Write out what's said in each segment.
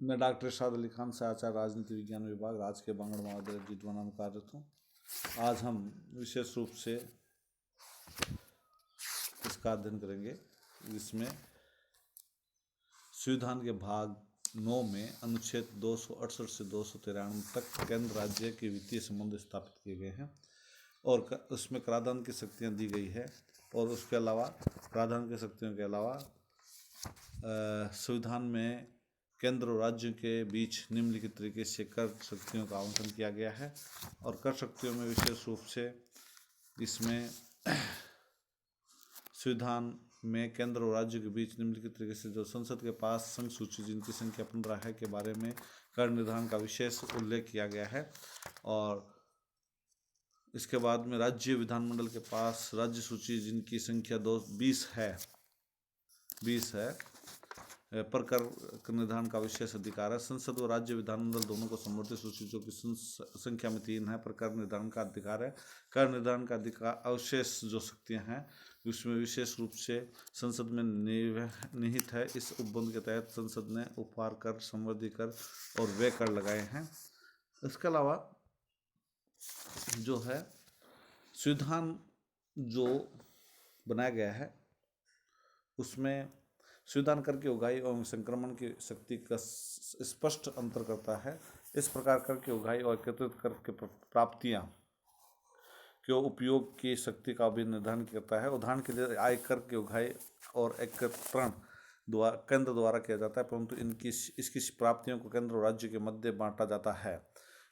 मैं डॉक्टर इरशाद अली खान से आचार्य राजनीति विज्ञान विभाग राजकीय बांगड़ महाविद्यालय जितवाना में कार्यरत हूँ। आज हम विशेष रूप से इसका अध्ययन करेंगे जिसमें संविधान के भाग 9 में अनुच्छेद 268 से 293 तक केंद्र राज्य के वित्तीय संबंध स्थापित किए गए हैं और उसमें कराधान की शक्तियाँ दी गई है। और उसके अलावा कराधान की शक्तियों के अलावा संविधान में केंद्र और राज्यों के बीच निम्नलिखित तरीके से कर शक्तियों का आवंटन किया गया है। और कर शक्तियों में विशेष रूप से इसमें संविधान में केंद्र और राज्यों के बीच निम्नलिखित तरीके से जो संसद के पास संघ सूची जिनकी संख्या 15 है के बारे में कर निर्धारण का विशेष उल्लेख किया गया है। और इसके बाद में राज्य विधानमंडल के पास राज्य सूची जिनकी संख्या 20 है पर कर निर्धारण का विशेष अधिकार है। संसद और राज्य विधानमंडल दोनों को संबंधित सूची जो कि संख्या में 3 है पर कर निर्धारण का अधिकार है। कर निर्धारण का अधिकार अवशेष जो शक्तियां हैं उसमें विशेष रूप से संसद में निहित है। इस उपबंध के तहत संसद ने उपहार कर, संवर्धी कर और व्यय कर लगाए हैं। इसके अलावा जो है संविधान जो बनाया गया है उसमें संविधान कर की उगाही और संक्रमण की शक्ति का स्पष्ट अंतर करता है। इस प्रकार कर की उगाही और एकत्रित कर के प्राप्तियां के उपयोग की शक्ति का भी निर्धारण करता है। उदाहरण के लिए आयकर की उगाही और एकत्रण केंद्र द्वारा किया जाता है, परंतु इसकी प्राप्तियों को केंद्र और राज्य के मध्य बांटा जाता है।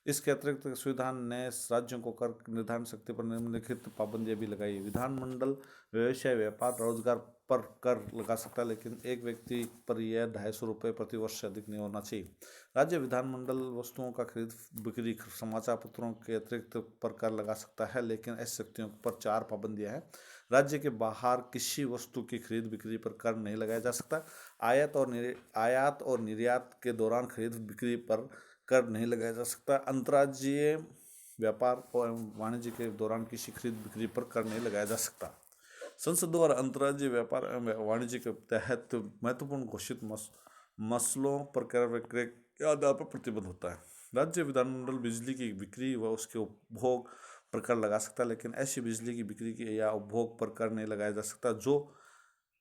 इसके अतिरिक्त संविधान ने राज्यों को कर निर्धारण शक्ति पर निम्नलिखित पाबंदियां भी लगाई। विधानमंडल व्यवसाय, व्यापार, रोजगार पर कर लगा सकता है, लेकिन एक व्यक्ति पर यह 250 रुपये प्रति वर्ष से अधिक नहीं होना चाहिए। राज्य विधानमंडल वस्तुओं का खरीद बिक्री, समाचार पत्रों के अतिरिक्त पर कर लगा सकता है, लेकिन ऐसी शक्तियों पर 4 पाबंदियां हैं। राज्य के बाहर किसी वस्तु की खरीद बिक्री पर कर नहीं लगाया जा सकता। आयात और निर्यात के दौरान खरीद बिक्री पर कर नहीं लगाया जा सकता। अंतर्राज्यीय व्यापार और वाणिज्य के दौरान किसी खरीद बिक्री पर कर नहीं लगाया जा सकता। संसद द्वारा अंतर्राज्यीय व्यापार एवं वाणिज्य के तहत महत्वपूर्ण घोषित मसलों पर कर विक्रय के आधार पर प्रतिबंध होता है। राज्य विधानमंडल बिजली की बिक्री व उसके उपभोग पर कर लगा सकता है, लेकिन ऐसी बिजली की बिक्री की या उपभोग पर कर नहीं लगाया जा सकता जो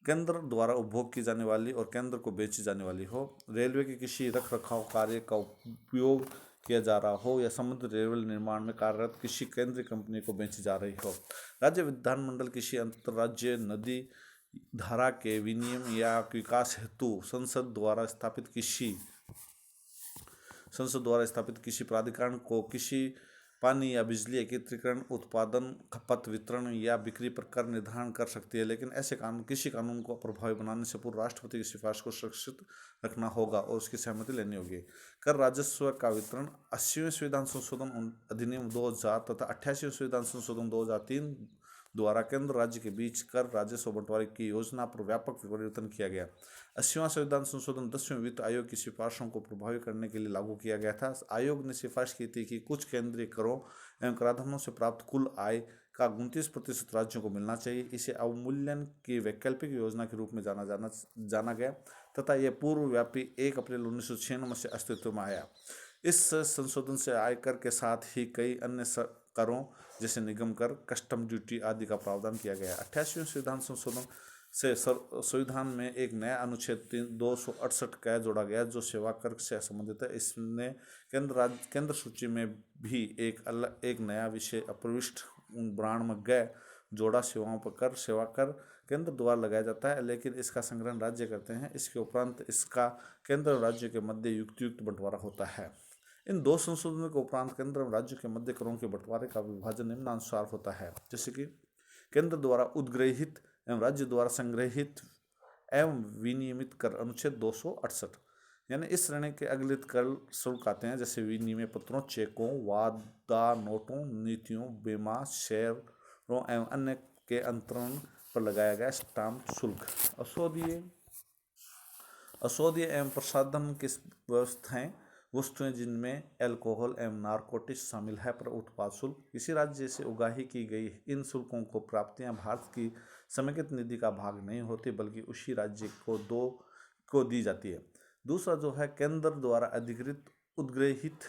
केंद्र द्वारा उपभोग की जाने वाली और केंद्र को बेची जाने वाली हो। रेलवे के किसी रख रखाव कार्य का उपयोग किया जा रहा हो या समुद्र रेलवे निर्माण में कार्यरत किसी केंद्रीय कंपनी को बेची जा रही हो। राज्य विधानमंडल किसी अंतर्राज्यीय नदी धारा के विनियम या विकास हेतु संसद द्वारा स्थापित किसी प्राधिकरण को किसी पानी या बिजली एकत्रीकरण, उत्पादन, खपत, वितरण या बिक्री पर कर निर्धारण कर सकती है, लेकिन ऐसे किसी कानून को प्रभावी बनाने से पूर्व राष्ट्रपति की सिफारिश को सुरक्षित रखना होगा और उसकी सहमति लेनी होगी। कर राजस्व का वितरण 80वें संविधान संशोधन अधिनियम 2000 तथा 88वें संविधान संशोधन 2003 द्वारा केंद्र राज्य के बीच कर राजस्व बंटवारे की योजना पर व्यापक परिवर्तन किया गया। 80वां संविधान संशोधन 10वें वित्त आयोग की सिफारिशों को प्रभावी करने के लिए लागू किया गया था। आयोग ने सिफारिश की थी कि कुछ केंद्रीय करों एवं कराधानों से प्राप्त कुल आय का 29% राज्यों को मिलना चाहिए। इसे अवमूल्यन की वैकल्पिक योजना के रूप में जाना गया तथा यह पूर्वव्यापी 1 अप्रैल 1996 से अस्तित्व में आया। इस संशोधन से आयकर के साथ ही कई अन्य करों जैसे निगम कर, कस्टम ड्यूटी आदि का प्रावधान किया गया। 88वें संविधान संशोधन से संविधान में एक नया अनुच्छेद 268 क जोड़ा गया जो सेवा कर से संबंधित है। इसने केंद्र सूची में भी एक नया विषय अप्रविष्ट ब्राह्मण जोड़ा। सेवाओं पर कर, सेवा कर केंद्र द्वारा लगाया जाता है, लेकिन इसका संग्रहण राज्य करते हैं। इसके उपरांत इसका केंद्र और राज्य के मध्य युक्त बंटवारा होता है। इन 2 संशोधनों के उपरांत केंद्र और राज्य के मध्य करों के बंटवारे का विभाजन निम्नानुसार होता है, जैसे कि केंद्र द्वारा उद्ग्रहित एवं राज्य द्वारा संग्रहित एवं विनियमित कर अनुच्छेद 268, यानी इस श्रेणी के अगलित कर शुल्क आते हैं जैसे विनिमय पत्रों, चेकों, वादा नोटों, नीतियों, बीमा, शेयरों एवं अन्य के अंतरण पर लगाया गया स्टाम्प शुल्क। औषधीय एवं प्रसाधन की व्यवस्थाएं वस्तुएं जिनमें अल्कोहल एवं नारकोटिक्स शामिल है पर उत्पाद शुल्क। किसी राज्य से उगाही की गई इन शुल्कों को प्राप्तियां भारत की समेकित निधि का भाग नहीं होती बल्कि उसी राज्य को दी जाती है। दूसरा जो है केंद्र द्वारा अधिकृत उद्ग्रहित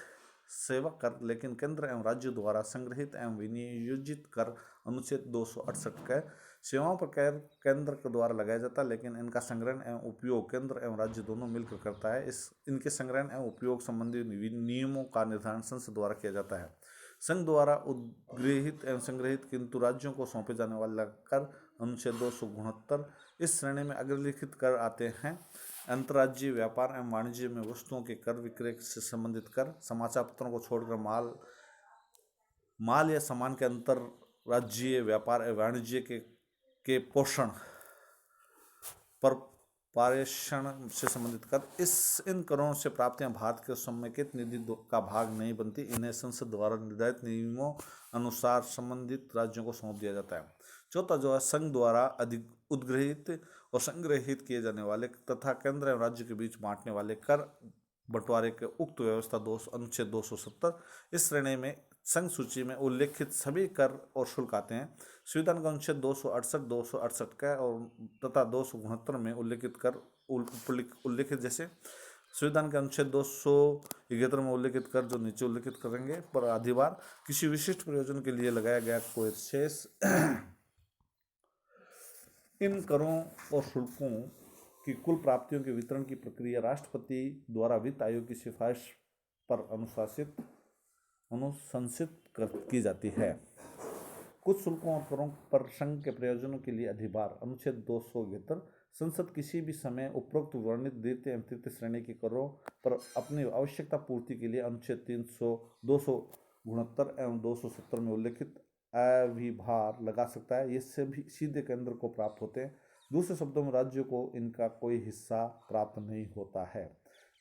सेवा कर, लेकिन केंद्र एवं राज्य द्वारा संग्रहित एवं विनियोजित कर अनुच्छेद 268 के सेवाओं पर कर केंद्र के द्वारा लगाया जाता है, लेकिन इनका संग्रहण एवं उपयोग केंद्र एवं राज्य दोनों मिलकर करता है। इनके संग्रहण एवं उपयोग संबंधी नियमों का निर्धारण संसद द्वारा किया जाता है। संघ द्वारा उद्गृहित एवं संग्रहित किंतु राज्यों को सौंपे जाने वाला कर अनुच्छेद 269 इस श्रेणी में अग्रलिखित कर आते हैं। अंतर्राज्यीय व्यापार एवं वाणिज्य में वस्तुओं के कर, विक्रय से संबंधित कर, समाचार पत्रों को छोड़कर माल या सामान के अंतर्राज्यीय व्यापार एवं वाणिज्य के पोषण पर पारेषण से संबंधित कर। इन करों से प्राप्तियां भारत के समेकित निधि का भाग नहीं बनती। इन्हें संसद द्वारा निर्धारित नियमों अनुसार संबंधित राज्यों को सौंप दिया जाता है। चौथा जो है संघ द्वारा उद्गृहित और संग्रहित किए जाने वाले तथा केंद्र एवं राज्य के बीच बांटने वाले कर बंटवारे के उक्त व्यवस्था अनुच्छेद 270 इस श्रेणी में संघ सूची में उल्लेखित सभी कर और शुल्क आते हैं। संविधान का अनुच्छेद 268 का और तथा 269 में उल्लेखित कर उल्लेखित जैसे संविधान के अनुच्छेद 271 में उल्लेखित कर जो नीचे उल्लेखित करेंगे पर अधिभार किसी विशिष्ट प्रयोजन के लिए लगाया गया कोई शेष इन करों और शुल्कों की कुल प्राप्तियों के वितरण की प्रक्रिया राष्ट्रपति द्वारा वित्त आयोग की सिफारिश पर अनुशंसित की जाती है। कुछ शुल्कों और करों पर संघ के प्रयोजनों के लिए अधिभार अनुच्छेद 271 संसद किसी भी समय उपरोक्त वर्णित द्वितीय एवं तृतीय श्रेणी के करों पर अपनी आवश्यकता पूर्ति के लिए अनुच्छेद 269 एवं 270 में उल्लेखित अभिभार लगा सकता है। ये सभी सीधे केंद्र को प्राप्त होते हैं। दूसरे शब्दों में राज्यों को इनका कोई हिस्सा प्राप्त नहीं होता है।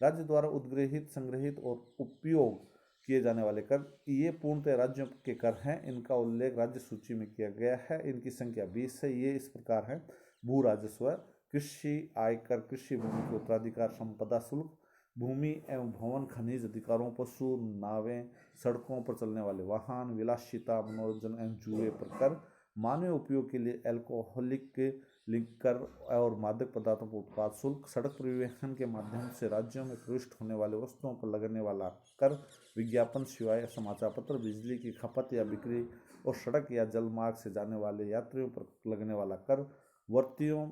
राज्य द्वारा उद्गृहित, संग्रहित और उपयोग किए जाने वाले कर ये पूर्णतः राज्यों के कर हैं। इनका उल्लेख राज्य सूची में किया गया है। इनकी संख्या 20 है। ये इस प्रकार है: भू राजस्व, कृषि आयकर, कृषि भूमि के उत्तराधिकार संपदा शुल्क, भूमि एवं भवन खनिज अधिकारों, पशु, नावें, सड़कों पर चलने वाले वाहन, विलासिता, मनोरंजन एवं जुए पर कर, मानवीय उपयोग के लिए अल्कोहलिक लिकर और मादक पदार्थों पर उत्पाद शुल्क, सड़क परिवहन के माध्यम से राज्यों में प्रविष्ट होने वाले वस्तुओं पर लगने वाला कर, विज्ञापन सेवाएं, समाचार पत्र, बिजली की खपत या बिक्री और सड़क या जल मार्ग से जाने वाले यात्रियों पर लगने वाला कर, वर्तियों,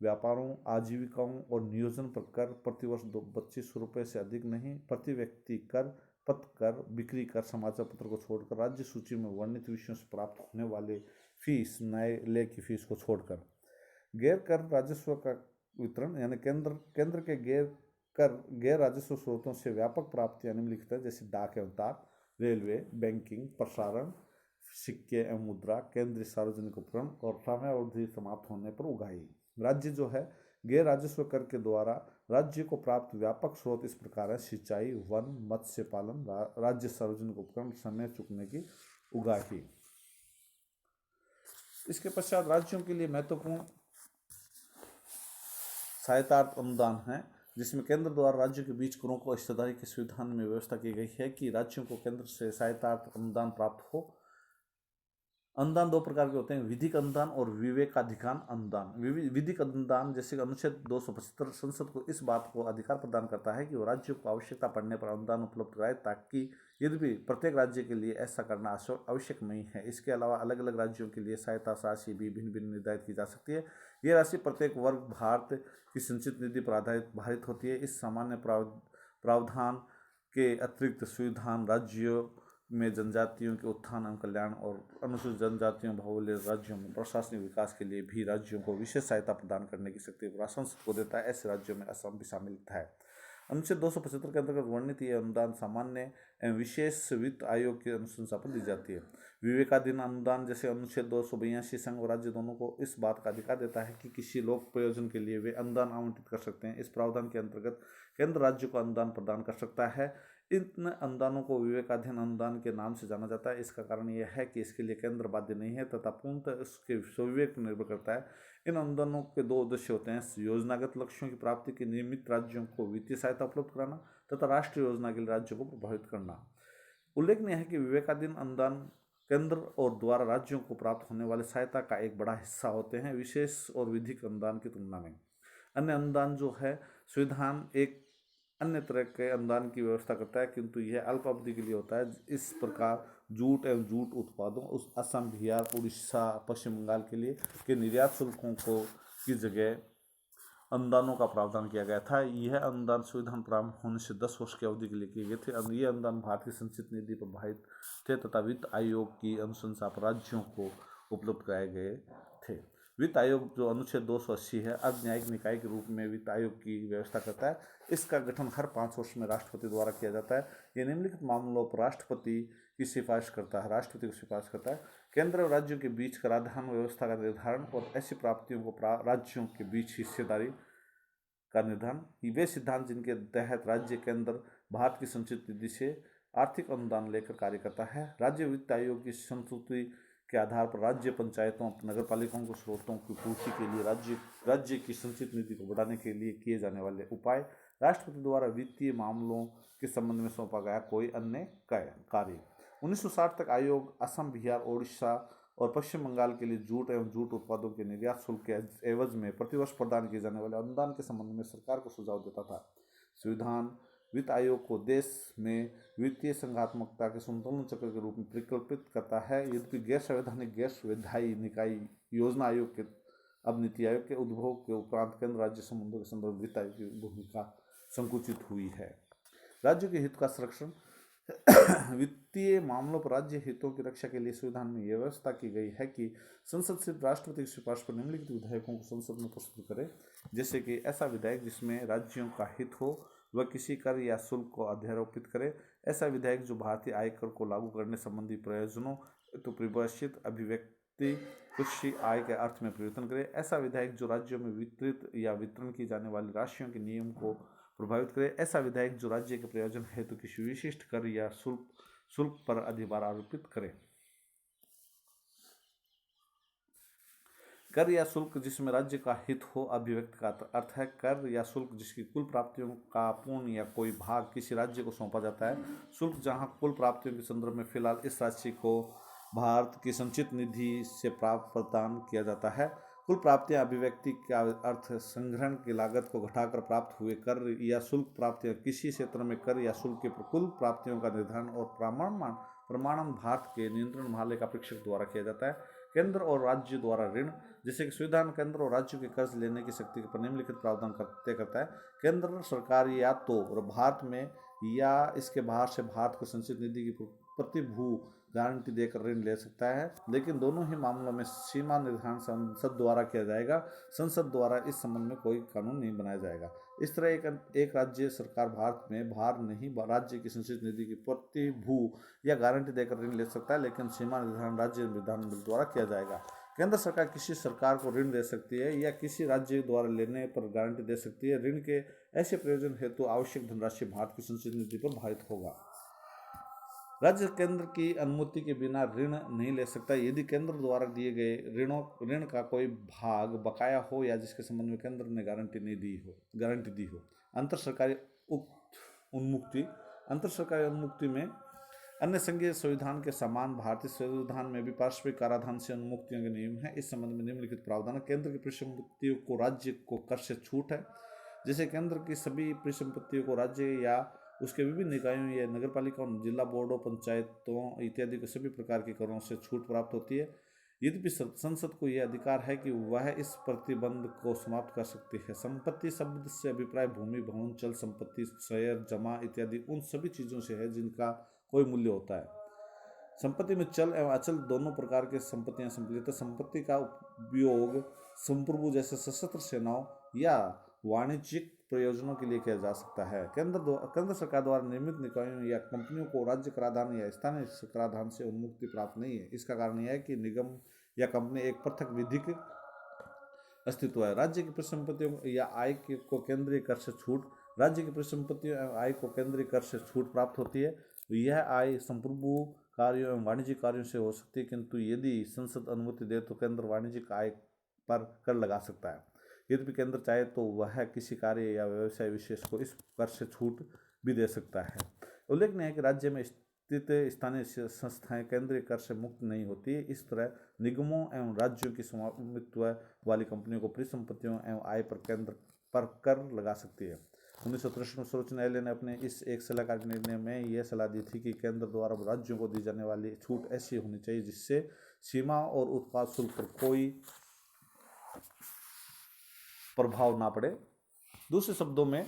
व्यापारों, आजीविकाओं और नियोजन पर कर, प्रतिवर्ष 2500 रुपये से अधिक नहीं, प्रति व्यक्ति कर, पत्र कर, बिक्री कर, समाचार पत्र को छोड़कर राज्य सूची में वर्णित विषयों से प्राप्त होने वाले फीस, न्यायालय की फीस को छोड़कर। गैर कर राजस्व का वितरण यानी केंद्र के गैर राजस्व स्रोतों से व्यापक प्राप्तियां निम्नलिखित है, जैसे डाक एवं ताक, रेलवे, बैंकिंग, प्रसारण, सिक्के एवं मुद्रा, केंद्रीय सार्वजनिक उपकरण और समयावधि समाप्त होने पर उगाही। राज्य जो है गैर राजस्व कर के द्वारा राज्य को प्राप्त व्यापक स्रोत इस प्रकार है: सिंचाई, वन, मत्स्य पालन, राज्य सार्वजनिक उपकरण, समय चुकने की उगाही। इसके पश्चात राज्यों के लिए महत्वपूर्ण सहायता अनुदान है, जिसमें केंद्र द्वारा राज्य के बीच करों को हिस्सेदारी के संविधान में व्यवस्था की गई है कि राज्यों को केंद्र से सहायता अनुदान प्राप्त हो। अनुदान दो प्रकार के होते हैं: विधिक अनुदान और विवेकाधिकार अनुदान। विधिक अनुदान जैसे अनुच्छेद 275 संसद को इस बात को अधिकार प्रदान करता है कि वो राज्यों को आवश्यकता पड़ने पर अनुदान उपलब्ध कराए, ताकि यद्यपि प्रत्येक राज्य के लिए ऐसा करना आवश्यक नहीं है। इसके अलावा अलग अलग राज्यों के लिए सहायता राशि भी भिन्न भिन्न निर्धारित की जा सकती है। ये राशि प्रत्येक वर्ग भारत की संचित निधि पर आधारित होती है। इस सामान्य प्रावधान के अतिरिक्त संविधान राज्यों में जनजातियों के उत्थान एवं कल्याण और अनुसूचित जनजातियों बहुल्य राज्यों में प्रशासनिक विकास के लिए भी राज्यों को विशेष सहायता प्रदान करने की शक्ति संसद को देता है। ऐसे राज्यों में असम भी शामिल है। अनुच्छेद 275 के अंतर्गत वर्णित यह अनुदान सामान्य एवं विशेष वित्त आयोग की अनुशंसा पर दी जाती है। विवेकाधीन अनुदान जैसे अनुच्छेद 282 संघ और राज्य दोनों को इस बात का अधिकार देता है कि किसी लोक प्रयोजन के लिए वे अनुदान आवंटित कर सकते हैं। इस प्रावधान के अंतर्गत केंद्र राज्य को अनुदान प्रदान कर सकता है। इन अनुदानों को विवेकाधीन अनुदान के नाम से जाना जाता है। इसका कारण यह है कि इसके लिए केंद्र बाध्य नहीं है तथा पूर्णतः उसके स्वविवेक पर निर्भर करता है। इन अनुदानों के दो उद्देश्य होते हैं: योजनागत लक्ष्यों की प्राप्ति के निमित्त राज्यों को वित्तीय सहायता उपलब्ध कराना तथा राष्ट्रीय योजना के लिए राज्यों को प्रभावित करना। उल्लेखनीय है कि विवेकाधीन अनुदान केंद्र और द्वारा राज्यों को प्राप्त होने वाले सहायता का एक बड़ा हिस्सा होते हैं, विशेष और विधिक अनुदान की तुलना में। अन्य अनुदान जो है संविधान एक अन्य तरह के अनुदान की व्यवस्था करता है, किंतु यह अल्प अवधि के लिए होता है। इस प्रकार जूट एवं जूट उत्पादों उस असम, बिहार, उड़ीसा, पश्चिम बंगाल के लिए के निर्यात शुल्कों को की जगह अनुदानों का प्रावधान किया गया था। यह अनुदान संविधान प्रारंभ होने से 10 वर्ष की अवधि के लिए किए गए थे। ये अनुदान भारतीय संचित निधि प्रभावित थे तथा वित्त आयोग की अनुशंसा पर राज्यों को उपलब्ध कराए गए थे। वित्त आयोग जो अनुच्छेद 280 है, अर्ध न्यायिक निकाय के रूप में वित्त आयोग की व्यवस्था करता है। इसका गठन हर 5 वर्ष में राष्ट्रपति द्वारा किया जाता है। यह निम्नलिखित मामलों पर राष्ट्रपति की सिफारिश करता है, राष्ट्रपति को सिफारिश करता है। केंद्र और राज्यों के बीच कराधान व्यवस्था का निर्धारण और ऐसी प्राप्तियों को राज्यों के बीच हिस्सेदारी का निर्धारण, वे सिद्धांत जिनके तहत राज्य केंद्र भारत की संचित निधि से आर्थिक अनुदान लेकर कार्य करता है। राज्य वित्त आयोग की संस्तुति के आधार पर राज्य पंचायतों, नगर पालिकाओं को स्रोतों की पूर्ति के लिए राज्य की संचित निधि को बढ़ाने के लिए किए जाने वाले उपाय, राष्ट्रपति द्वारा वित्तीय मामलों के संबंध में सौंपा गया कोई अन्य कार्य। 1960 तक आयोग असम, बिहार, उड़ीसा और पश्चिम बंगाल के लिए जूट एवं जूट उत्पादों के निर्यात शुल्क के एवज में प्रतिवर्ष प्रदान किए जाने वाले अनुदान के संबंध में सरकार को सुझाव देता था। संविधान वित्त आयोग को देश में वित्तीय संघात्मकता के संतुलन चक्र के रूप में परिकल्पित करता है। यद्यपि गैर संवैधानिक, गैर विधायी निकाय योजना आयोग के अब नीति आयोग के उद्भव के उपरांत केंद्र राज्य संबंधों के संदर्भ वित्त आयोग की भूमिका संकुचित हुई है। राज्यों के हित का संरक्षण वित्तीय मामलों पर राज्य हितों की रक्षा के लिए संविधान में यह व्यवस्था की गई है कि संसद सिर्फ राष्ट्रपति की सिफारिश पर निम्नलिखित विधेयकों को संसद में प्रस्तुत करे। जैसे कि ऐसा विधेयक जिसमें राज्यों का हित हो, वह किसी कर या शुल्क को अध्यारोपित करे। ऐसा विधेयक जो भारतीय आयकर को लागू करने संबंधी प्रयोजनों तो परिभाषित अभिव्यक्ति कृषि आय के अर्थ में परिवर्तन करे। ऐसा विधेयक जो राज्यों में वितरित या वितरण की जाने वाली राशियों के नियम को प्रभावित करे। ऐसा विधेयक जो राज्य के प्रयोजन हेतु किसी विशिष्ट कर या शुल्क पर अधिभार आरोपित करे। कर या शुल्क जिसमें राज्य का हित हो, अभिव्यक्ति का अर्थ है कर या शुल्क जिसकी कुल प्राप्तियों का पूर्ण या कोई भाग किसी राज्य को सौंपा जाता है। शुल्क जहां कुल प्राप्तियों के संदर्भ में फिलहाल इस राशि को भारत की संचित निधि से प्राप्त प्रदान किया जाता है। कुल प्राप्तियां अभिव्यक्ति का अर्थ संग्रहण की लागत को घटाकर प्राप्त हुए कर या शुल्क प्राप्तियां किसी क्षेत्र में कर या शुल्क के कुल प्राप्तियों का निर्धारण और प्रमाणन भारत के नियंत्रण महालेखा का परीक्षक द्वारा किया जाता है। केंद्र और राज्य द्वारा ऋण, जैसे कि संविधान केंद्र और राज्यों के कर्ज लेने की शक्ति पर निम्नलिखित प्रावधान तय करता है। केंद्र सरकार या तो भारत में या इसके बाहर से भारत को संचित निधि की प्रतिभू गारंटी देकर ऋण ले सकता है, लेकिन दोनों ही मामलों में सीमा निर्धारण संसद द्वारा किया जाएगा। संसद द्वारा इस संबंध में कोई कानून नहीं बनाया जाएगा। इस तरह एक राज्य सरकार भारत में बाहर नहीं राज्य की संचित निधि की प्रतिभू या गारंटी देकर ऋण ले सकता है, लेकिन सीमा निर्धारण राज्य विधानमंडल द्वारा किया जाएगा। केंद्र सरकार किसी सरकार को ऋण दे सकती है या किसी राज्य द्वारा लेने पर गारंटी दे सकती है। ऋण के ऐसे प्रयोजन हेतु आवश्यक धनराशि भारत की संचित निधि पर भारित होगा। राज्य केंद्र की अनुमति के बिना ऋण नहीं ले सकता यदि केंद्र द्वारा दिए गए ऋण का कोई भाग बकाया हो या जिसके संबंध में केंद्र ने गारंटी दी हो। अंतर सरकारी उन्मुक्ति में अन्य संघीय संविधान के समान भारतीय संविधान में भी पारस्परिक कराधान से उन्मुक्तियों के नियम है। इस संबंध में निम्नलिखित प्रावधान। केंद्र की परिसंपत्तियों को राज्य को कर से छूट है। जैसे केंद्र की सभी परिसंपत्तियों को राज्य या उसके विभिन्न निकायों या नगर पालिकाओं, जिला बोर्डों, पंचायतों इत्यादि के सभी प्रकार के करों से छूट प्राप्त होती है। यद्यपि संसद को यह अधिकार है कि वह इस प्रतिबंध को समाप्त कर सकती है। संपत्ति शब्द से अभिप्राय भूमि, भवन, चल संपत्ति, शेयर, जमा इत्यादि उन सभी चीजों से है जिनका कोई मूल्य होता है। संपत्ति में चल एवं अचल दोनों प्रकार के संपत्तियां सम्मिलित है। संपत्ति का उपयोग संप्रभु जैसे सशस्त्र सेनाओं या वाणिज्यिक प्रयोजनों के लिए किया जा सकता है। केंद्र सरकार द्वारा निर्मित निकायों या कंपनियों को राज्य कराधान या स्थानीय कराधान से उन्मुक्ति प्राप्त नहीं है। इसका कारण यह है कि निगम या कंपनी एक पृथक विधिक अस्तित्व है। राज्य की परिसंपत्तियों या आय को केंद्रीय कर से छूट, राज्य की परिसंपत्तियों एवं आय को केंद्रीय कर से छूट प्राप्त होती है। यह आय संप्रभु कार्यों एवं वाणिज्यिक कार्यों से हो सकती है, किंतु यदि संसद अनुमति दे तो केंद्र वाणिज्यिक आय पर कर लगा सकता है। यदि केंद्र चाहे तो वह किसी कार्य या व्यवसाय विशेष को इस कर से छूट भी दे सकता है। उल्लेखनीय है कि राज्य में स्थित स्थानीय संस्थाएं केंद्रीय कर से मुक्त नहीं होती। इस तरह निगमों एवं राज्यों की स्वामित्व वाली कंपनियों को परिसंपत्तियों एवं आय पर केंद्र पर कर लगा सकती है। 1963 में सर्वोच्च न्यायालय ने अपने इस एक सलाहकार निर्णय में यह सलाह दी थी कि केंद्र द्वारा राज्यों को दी जाने वाली छूट ऐसी होनी चाहिए जिससे सीमा और उत्पाद शुल्क पर कोई प्रभाव ना पड़े। दूसरे शब्दों में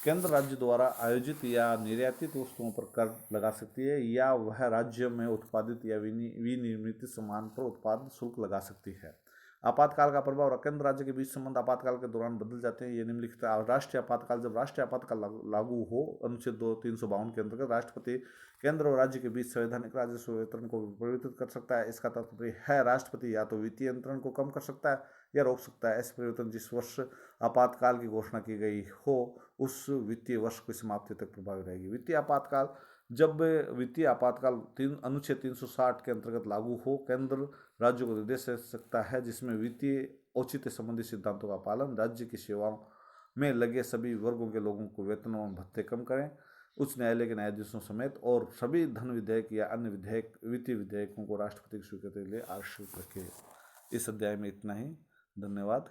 केंद्र राज्य द्वारा आयोजित या निर्यातित वस्तुओं पर कर लगा सकती है या वह राज्य में उत्पादित या विनिर्मित सामान पर उत्पाद शुल्क लगा सकती है। आपातकाल का प्रभाव और केंद्र राज्य के बीच संबंध आपातकाल के दौरान बदल जाते हैं। ये निम्नलिखित राष्ट्रीय आपातकाल, जब राष्ट्रीय आपातकाल लागू हो अनुच्छेद 352 के अंतर्गत राष्ट्रपति केंद्र और राज्य के बीच संवैधानिक राजस्व वितरण को परिवर्तित कर सकता है। इसका तात्पर्य है राष्ट्रपति या तो वित्तीय यंत्रण को कम कर सकता है या रोक सकता है। ऐसे परिवर्तन जिस वर्ष आपातकाल की घोषणा की गई हो उस वित्तीय वर्ष की समाप्ति तक प्रभावी रहेगी। वित्तीय आपातकाल, जब वित्तीय आपातकाल अनुच्छेद 360 के अंतर्गत लागू हो, केंद्र राज्यों को निर्देश दे सकता है जिसमें वित्तीय औचित्य संबंधी सिद्धांतों का पालन, राज्य की सेवाओं में लगे सभी वर्गों के लोगों को वेतन एवं भत्ते कम करें, उच्च न्यायालय के न्यायाधीशों समेत, और सभी धन विधेयक या अन्य वित्तीय विधेयकों को राष्ट्रपति की स्वीकृति के लिए आरक्षित रखे। इस अध्याय में इतना ही। धन्यवाद।